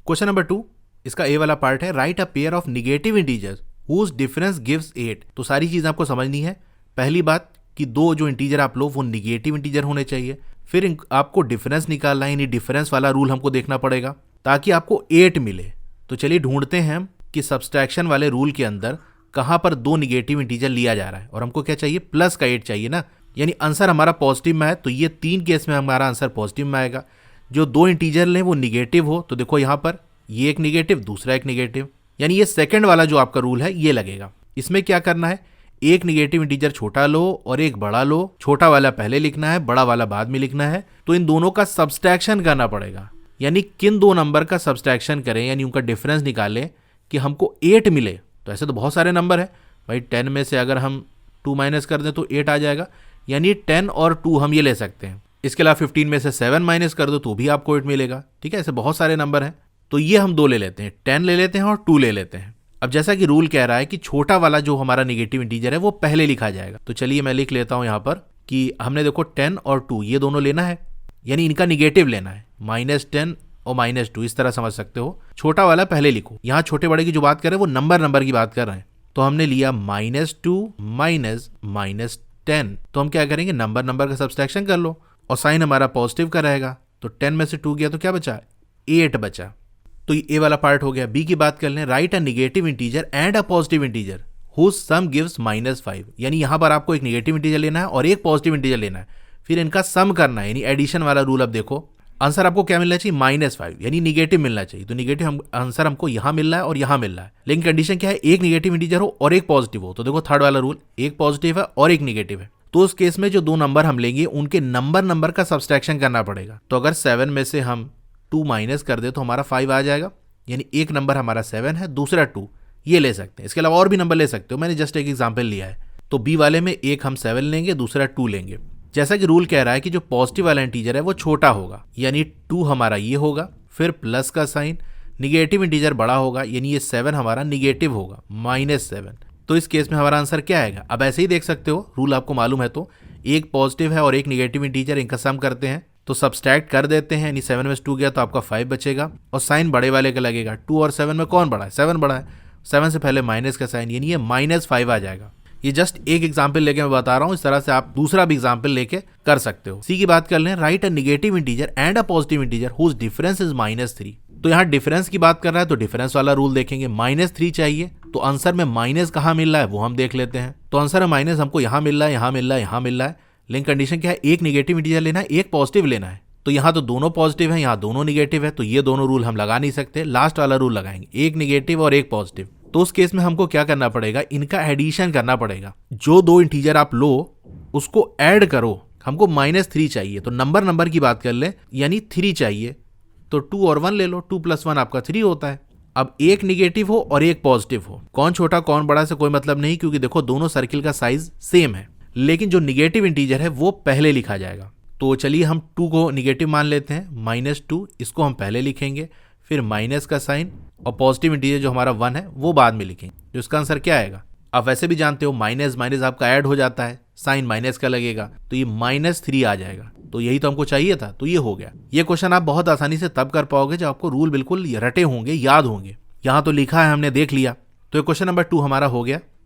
Question number 2, इसका ए वाला part है, write a pair of negative integers whose difference gives 8। तो सारी चीज़ आपको समझनी है। पहली बात कि दो जो इंटीजर आप लो वो निगेटिव इंटीजर होने चाहिए, फिर आपको डिफरेंस निकालना है, यानी डिफरेंस वाला रूल हमको देखना पड़ेगा ताकि आपको 8 मिले। तो चलिए ढूंढते हैं हम कि सब्सट्रैक्शन वाले रूल के अंदर कहाँ पर दो निगेटिव इंटीजर लिया जा रहा है, और हमको क्या चाहिए, प्लस का 8 चाहिए ना, यानी आंसर हमारा पॉजिटिव में है। तो ये 3 केस में हमारा आंसर पॉजिटिव में आएगा। जो दो इंटीजर लें वो निगेटिव हो, तो देखो यहाँ पर ये एक निगेटिव, दूसरा एक निगेटिव, यानी ये सेकंड वाला जो आपका रूल है ये लगेगा। इसमें क्या करना है, एक निगेटिव इंटीजर छोटा लो और एक बड़ा लो, छोटा वाला पहले लिखना है, बड़ा वाला बाद में लिखना है। तो इन दोनों का सब्सट्रैक्शन करना पड़ेगा, यानी किन दो नंबर का सब्सट्रैक्शन करें, यानी उनका डिफरेंस निकालें कि हमको 8 मिले। तो ऐसे तो बहुत सारे नंबर है भाई, 10 में से अगर हम 2 माइनस कर दें तो 8 आ जाएगा, यानी 10 और 2 हम ये ले सकते हैं। इसके अलावा 15 में से 7 माइनस कर दो तो भी आपको 8 मिलेगा। ठीक है, ऐसे बहुत सारे नंबर हैं, तो ये हम 2 ले लेते हैं, 10 ले लेते हैं और 2 ले लेते हैं। अब जैसा कि रूल कह रहा है कि छोटा वाला जो हमारा निगेटिव इंटीजर है वो पहले लिखा जाएगा, तो चलिए मैं लिख लेता हूं यहां पर कि हमने देखो 10 और 2 ये दोनों लेना है, यानी इनका निगेटिव लेना है, -10 और -2, इस तरह समझ सकते हो। छोटा वाला पहले लिखो, यहां छोटे बड़े की जो बात कर रहे हैं वो नंबर की बात कर रहे हैं। तो हमने लिया -2 -10, तो हम क्या करेंगे, नंबर का सब्सट्रैक्शन कर लो और साइन हमारा पॉजिटिव का रहेगा। तो 10 में से 2 गया तो क्या बचा, 8 बचा। तो ये ए वाला पार्ट हो गया। बी की बात कर लें, write a negative integer and a positive integer whose sum gives -5, यानी यहां पर आपको एक निगेटिव इंटीजर लेना है और एक पॉजिटिव इंटीजर लेना है, फिर इनका सम करना है, यानी एडिशन वाला रूल। अब देखो आंसर आपको क्या मिलना चाहिए, -5, यानी निगेटिव मिलना चाहिए। तो निगेटिव आंसर हमको यहां मिल रहा है और यहां मिल रहा है, लेकिन कंडीशन क्या है, एक निगेटिव इंटीजर हो और एक पॉजिटिव हो। तो देखो थर्ड वाला रूल, एक पॉजिटिव है और एक निगेटिव है, तो उस केस में जो दो नंबर हम लेंगे उनके नंबर का सब्सट्रैक्शन करना पड़ेगा। तो अगर 7 में से हम 2 माइनस कर दे तो हमारा 5 आ जाएगा, यानी एक नंबर हमारा 7 है, दूसरा 2, ये ले सकते हैं। इसके अलावा और भी नंबर ले सकते हो, मैंने जस्ट एक एग्जांपल लिया है। तो बी वाले में एक हम 7 लेंगे, दूसरा 2 लेंगे। जैसा कि रूल कह रहा है कि जो पॉजिटिव वाला इंटीजर है वो छोटा होगा, यानी 2 हमारा ये होगा, फिर प्लस का साइन, निगेटिव इंटीजर बड़ा होगा, यानी ये 7 हमारा निगेटिव होगा, -7। तो इस केस में हमारा आंसर क्या आएगा। अब ऐसे ही देख सकते हो, रूल आपको मालूम है, तो एक पॉजिटिव है और एक निगेटिव इंटीजर, इनका सम करते हैं तो सब्सट्रैक्ट कर देते हैं, यानी 7 में से 2 गया तो आपका 5 बचेगा और साइन बड़े वाले का लगेगा। 2 और 7 में कौन बड़ा है, 7 बड़ा है, 7 से पहले माइनस का साइन, यानी ये -5 आ जाएगा। ये जस्ट एक एग्जाम्पल लेके मैं बता रहा हूं, इस तरह से आप दूसरा भी एग्जाम्पल लेके कर सकते हो। सी की बात कर लें, write a negative integer and a positive integer whose difference is -3। तो यहाँ डिफरेंस की बात कर रहा है तो डिफरेंस वाला रूल देखेंगे, -3 चाहिए, तो आंसर में माइनस कहाँ मिल रहा है वो हम देख लेते हैं। तो आंसर है माइनस हमको यहाँ मिल रहा है, यहाँ मिल रहा है, यहाँ मिल रहा है, लेकिन कंडीशन क्या है, एक निगेटिव इंटीजर लेना है, एक पॉजिटिव लेना है। तो यहाँ तो दोनों पॉजिटिव है, यहाँ दोनों निगेटिव है, तो ये दोनों रूल हम लगा नहीं सकते, लास्ट वाला रूल लगाएंगे, एक निगेटिव और एक पॉजिटिव। तो उस केस में हमको क्या करना पड़ेगा, इनका एडिशन करना पड़ेगा। जो दो इंटीजर आप लो उसको ऐड करो, हमको -3 चाहिए, तो नंबर की बात कर ले, यानी 3 चाहिए, तो 2 और 1 ले लो, 2 + 1 आपका 3 होता है। अब एक निगेटिव हो और एक पॉजिटिव हो, कौन छोटा कौन बड़ा से कोई मतलब नहीं, क्योंकि देखो दोनों सर्किल का साइज सेम है, लेकिन जो निगेटिव इंटीजर है वो पहले लिखा जाएगा। तो चलिए हम 2 को निगेटिव मान लेते हैं, -2 इसको हम पहले लिखेंगे, फिर माइनस का साइन, और पॉजिटिव इंटीजर जो हमारा 1 है वो बाद में लिखेंगे। तो इसका आंसर क्या आएगा, आप वैसे भी जानते हो माइनस आपका ऐड हो जाता है, साइन माइनस का लगेगा, तो ये -3 आ जाएगा। तो यही तो हमको चाहिए था, तो ये हो गया। ये क्वेश्चन आप बहुत आसानी से तब कर पाओगे जब आपको रूल बिल्कुल रटे होंगे, याद होंगे। यहाँ तो लिखा है, हमने देख लिया। तो ये क्वेश्चन नंबर 2 हमारा हो गया।